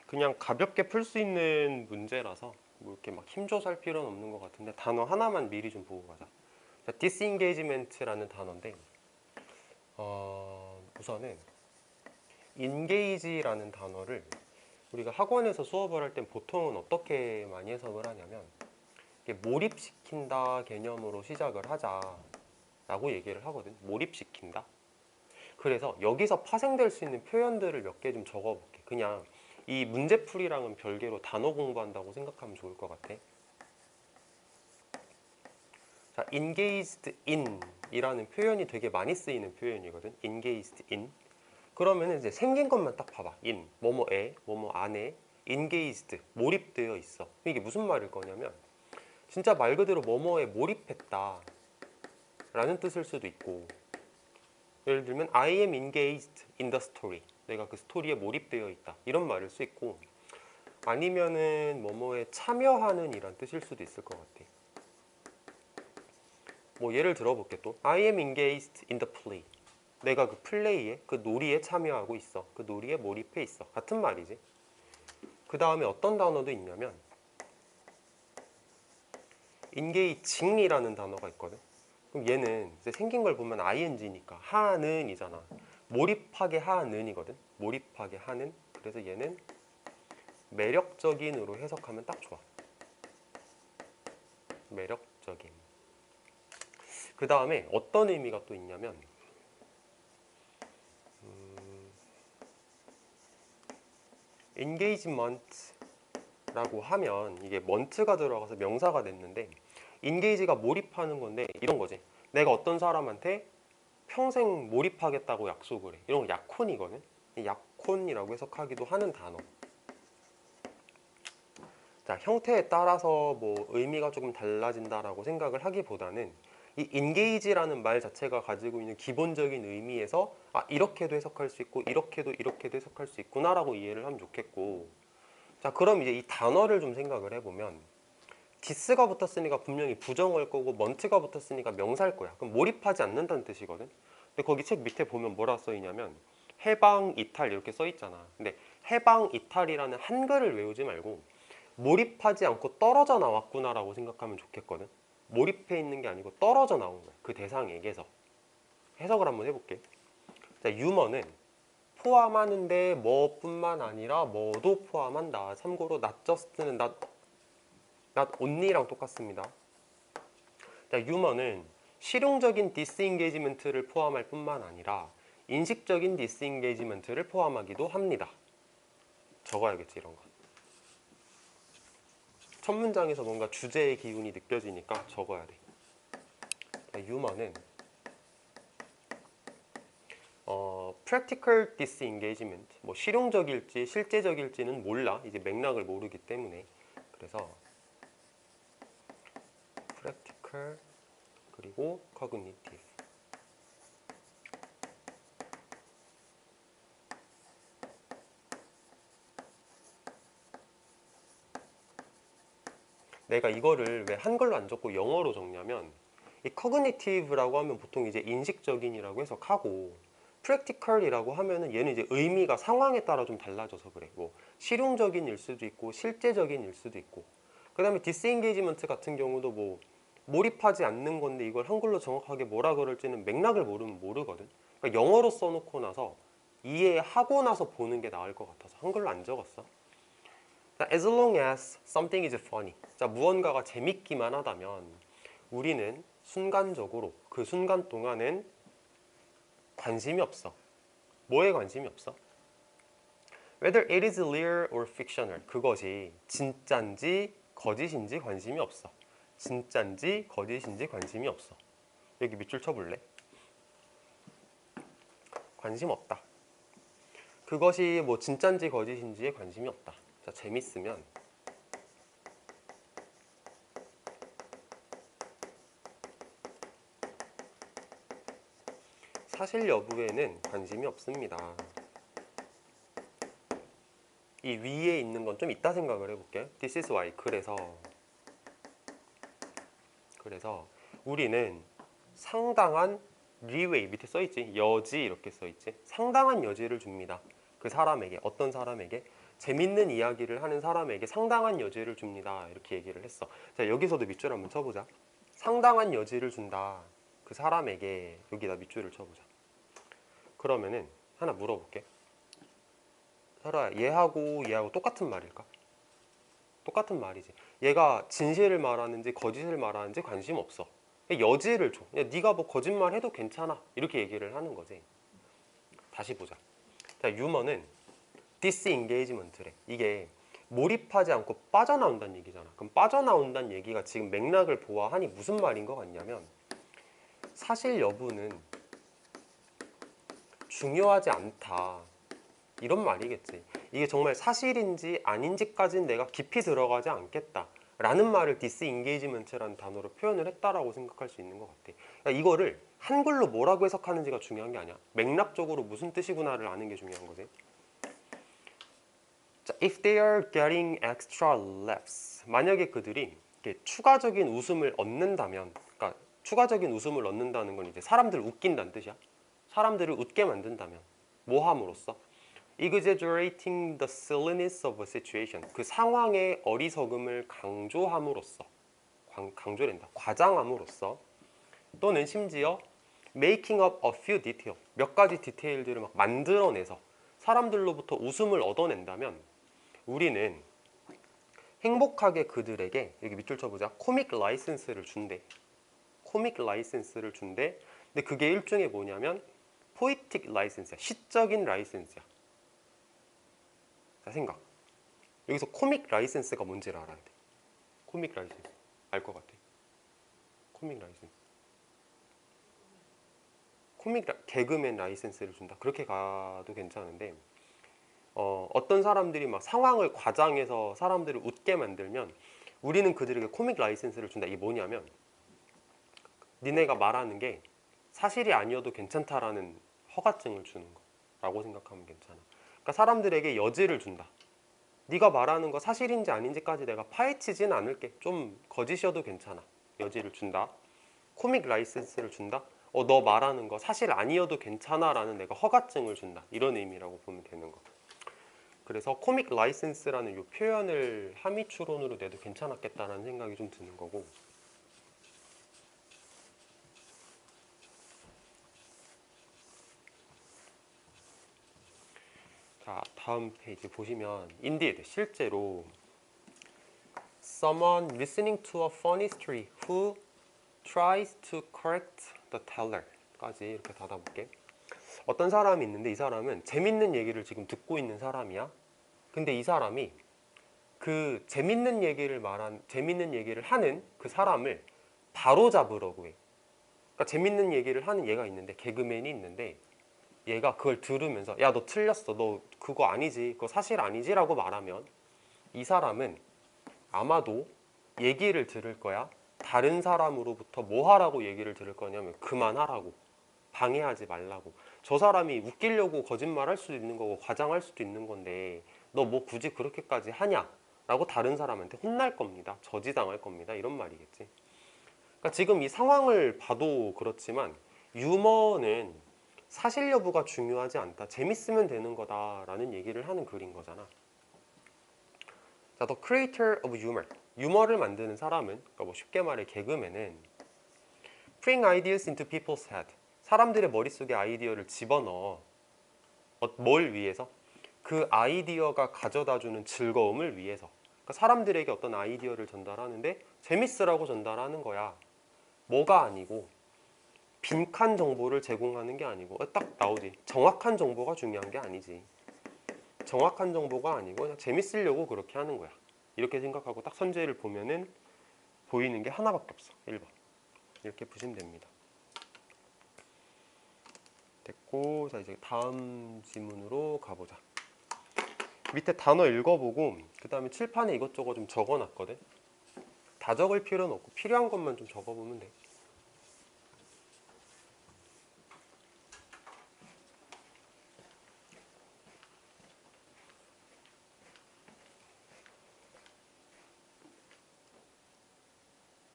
그냥 가볍게 풀 수 있는 문제라서 뭐 이렇게 막 힘줘서 할 필요는 없는 것 같은데 단어 하나만 미리 좀 보고 가자. 자, disengagement라는 단어인데 우선은 engage라는 단어를 우리가 학원에서 수업을 할 땐 보통은 어떻게 많이 해석을 하냐면 이게 몰입시킨다 개념으로 시작을 하자라고 얘기를 하거든. 몰입시킨다. 그래서 여기서 파생될 수 있는 표현들을 몇 개 좀 적어볼게. 그냥 이 문제풀이랑은 별개로 단어 공부한다고 생각하면 좋을 것 같아. 자, engaged in 이라는 표현이 되게 많이 쓰이는 표현이거든. engaged in. 그러면 이제 생긴 것만 딱 봐봐. in, 뭐뭐에, 뭐뭐 안에, engaged, 몰입되어 있어. 이게 무슨 말일 거냐면 진짜 말 그대로 뭐뭐에 몰입했다 라는 뜻일 수도 있고, 예를 들면 I am engaged in the story. 내가 그 스토리에 몰입되어 있다. 이런 말일 수 있고, 아니면은 뭐뭐에 참여하는 이란 뜻일 수도 있을 것 같아. 뭐 예를 들어볼게 또. I am engaged in the play. 내가 그 플레이에, 그 놀이에 참여하고 있어. 그 놀이에 몰입해 있어. 같은 말이지. 그 다음에 어떤 단어도 있냐면 engaging이라는 단어가 있거든. 그럼 얘는 이제 생긴 걸 보면 ing니까 하는 이잖아. 몰입하게 하는이거든. 몰입하게 하는. 그래서 얘는 매력적인으로 해석하면 딱 좋아. 매력적인. 그 다음에 어떤 의미가 또 있냐면 engagement라고 하면 이게 ment가 들어가서 명사가 됐는데 engage가 몰입하는 건데 이런 거지. 내가 어떤 사람한테 평생 몰입하겠다고 약속을 해. 이런 거 약혼이거든. 약혼이라고 해석하기도 하는 단어. 자, 형태에 따라서 뭐 의미가 조금 달라진다라고 생각을 하기보다는 이 engage라는 말 자체가 가지고 있는 기본적인 의미에서 아, 이렇게도 해석할 수 있고 이렇게도 해석할 수 있구나라고 이해를 하면 좋겠고, 자, 그럼 이제 이 단어를 좀 생각을 해보면 디스가 붙었으니까 분명히 부정어일 거고 먼트가 붙었으니까 명사일 거야. 그럼 몰입하지 않는다는 뜻이거든. 근데 거기 책 밑에 보면 뭐라 써 있냐면 해방 이탈 이렇게 써 있잖아. 근데 해방 이탈이라는 한글을 외우지 말고 몰입하지 않고 떨어져 나왔구나라고 생각하면 좋겠거든. 몰입해 있는 게 아니고 떨어져 나온 거야. 그 대상에게서. 해석을 한번 해볼게. 자, 유머는 포함하는데 뭐뿐만 아니라 뭐도 포함한다. 참고로 not just는 not only랑 똑같습니다. 자, 유머는 실용적인 디스인게이지먼트를 포함할 뿐만 아니라 인식적인 디스인게이지먼트를 포함하기도 합니다. 적어야겠지 이런 거. 첫 문장에서 뭔가 주제의 기운이 느껴지니까 적어야 돼. 자, 유머는 practical disengagement, 뭐 실용적일지 실제적일지는 몰라. 이제 맥락을 모르기 때문에. 그래서 practical 그리고 cognitive. 내가 이거를 왜 한글로 안 적고 영어로 적냐면 이 cognitive라고 하면 보통 이제 인식적인이라고 해석하고 practical이라고 하면은 얘는 이제 의미가 상황에 따라 좀 달라져서 그래. 뭐 실용적인 일 수도 있고 실제적인 일 수도 있고. 그다음에 disengagement 같은 경우도 뭐 몰입하지 않는 건데 이걸 한글로 정확하게 뭐라 그럴지는 맥락을 모르면 모르거든. 그러니까 영어로 써놓고 나서 이해하고 나서 보는 게 나을 것 같아서 한글로 안 적었어. As long as something is funny. 자, 무언가가 재밌기만 하다면 우리는 순간적으로 그 순간 동안은 관심이 없어. 뭐에 관심이 없어? Whether it is real or fictional. 그것이 진짠지 거짓인지 관심이 없어. 진짠지 거짓인지 관심이 없어. 여기 밑줄 쳐볼래? 관심 없다. 그것이 뭐 진짠지 거짓인지에 관심이 없다. 자, 재밌으면 사실 여부에는 관심이 없습니다. 이 위에 있는 건 좀 이따 생각을 해볼게요. This is why. 그래서 우리는 상당한 leeway 밑에 써있지. 여지 이렇게 써있지. 상당한 여지를 줍니다. 그 사람에게. 어떤 사람에게? 재밌는 이야기를 하는 사람에게 상당한 여지를 줍니다. 이렇게 얘기를 했어. 자, 여기서도 밑줄 한번 쳐보자. 상당한 여지를 준다. 그 사람에게 여기다 밑줄을 쳐보자. 그러면은 하나 물어볼게. 설아야, 얘하고 똑같은 말일까? 똑같은 말이지. 얘가 진실을 말하는지 거짓을 말하는지 관심 없어. 여지를 줘. 야, 네가 뭐 거짓말 해도 괜찮아. 이렇게 얘기를 하는 거지. 다시 보자. 자, 유머는 디스인게이지먼트래. 이게 몰입하지 않고 빠져나온다는 얘기잖아. 그럼 빠져나온다는 얘기가 지금 맥락을 보아하니 무슨 말인 것 같냐면 사실 여부는 중요하지 않다. 이런 말이겠지. 이게 정말 사실인지 아닌지까지는 내가 깊이 들어가지 않겠다. 라는 말을 디스인게이지먼트라는 단어로 표현을 했다라고 생각할 수 있는 것 같아. 그러니까 이거를 한글로 뭐라고 해석하는지가 중요한 게 아니야. 맥락적으로 무슨 뜻이구나를 아는 게 중요한 거지. 자, if they are getting extra laughs. 만약에 그들이 이렇게 추가적인 웃음을 얻는다면, 그러니까 추가적인 웃음을 얻는다는 건 이제 사람들을 웃긴다는 뜻이야. 사람들을 웃게 만든다면, 뭐 함으로써? exaggerating the silliness of a situation. 그 상황의 어리석음을 강조함으로써, 강조된다. 과장함으로써, 또는 심지어 making up a few detail. 몇 가지 디테일들을 막 만들어내서 사람들로부터 웃음을 얻어낸다면 우리는 행복하게 그들에게 여기 밑줄 쳐보자. 코믹 라이센스를 준대. 코믹 라이센스를 준대. 근데 그게 일종의 뭐냐면 포이틱 라이센스야. 시적인 라이센스야. 자, 생각. 여기서 코믹 라이센스가 뭔지를 알아야 돼. 코믹 라이센스. 알 것 같아. 코믹 라이센스. 개그맨 라이센스를 준다. 그렇게 가도 괜찮은데 어떤 사람들이 막 상황을 과장해서 사람들을 웃게 만들면 우리는 그들에게 코믹 라이센스를 준다. 이게 뭐냐면 니네가 말하는 게 사실이 아니어도 괜찮다라는 허가증을 주는 거라고 생각하면 괜찮아. 그러니까 사람들에게 여지를 준다. 네가 말하는 거 사실인지 아닌지까지 내가 파헤치진 않을게. 좀 거짓이어도 괜찮아. 여지를 준다. 코믹 라이센스를 준다. 너 말하는 거 사실 아니어도 괜찮아 라는 내가 허가증을 준다. 이런 의미라고 보면 되는 거. 그래서 코믹 라이센스라는 이 표현을 함의 추론으로 내도 괜찮았겠다라는 생각이 좀 드는 거고. 자, 다음 페이지 보시면 indeed, 실제로 someone listening to a funny story who tries to correct the teller 까지 이렇게 닫아볼게. 어떤 사람이 있는데 이 사람은 재밌는 얘기를 지금 듣고 있는 사람이야. 근데 이 사람이 그 재밌는 얘기를 하는 그 사람을 바로 잡으려고 해. 그러니까 재밌는 얘기를 하는 얘가 있는데, 개그맨이 있는데 얘가 그걸 들으면서 야, 너 틀렸어. 너 그거 아니지. 그거 사실 아니지 라고 말하면 이 사람은 아마도 얘기를 들을 거야. 다른 사람으로부터 뭐 하라고 얘기를 들을 거냐면 그만하라고, 방해하지 말라고. 저 사람이 웃기려고 거짓말할 수도 있는 거고 과장할 수도 있는 건데 너 뭐 굳이 그렇게까지 하냐? 라고 다른 사람한테 혼날 겁니다. 저지당할 겁니다. 이런 말이겠지. 그러니까 지금 이 상황을 봐도 그렇지만 유머는 사실 여부가 중요하지 않다. 재밌으면 되는 거다라는 얘기를 하는 글인 거잖아. 자, the creator of humor. 유머를 만드는 사람은, 그러니까 뭐 쉽게 말해 개그맨은 bring ideas into people's head. 사람들의 머릿속에 아이디어를 집어넣어. 뭘 위해서? 그 아이디어가 가져다주는 즐거움을 위해서. 그러니까 사람들에게 어떤 아이디어를 전달하는데 재밌으라고 전달하는 거야. 뭐가 아니고 빈칸 정보를 제공하는 게 아니고 딱 나오지. 정확한 정보가 중요한 게 아니지. 정확한 정보가 아니고 그냥 재밌으려고 그렇게 하는 거야. 이렇게 생각하고 딱 선제를 보면은 보이는 게 하나밖에 없어. 1번. 이렇게 보시면 됩니다. 됐고, 자 이제 다음 지문으로 가보자. 밑에 단어 읽어보고 그 다음에 칠판에 이것저것 좀 적어놨거든. 다 적을 필요는 없고 필요한 것만 좀 적어보면 돼.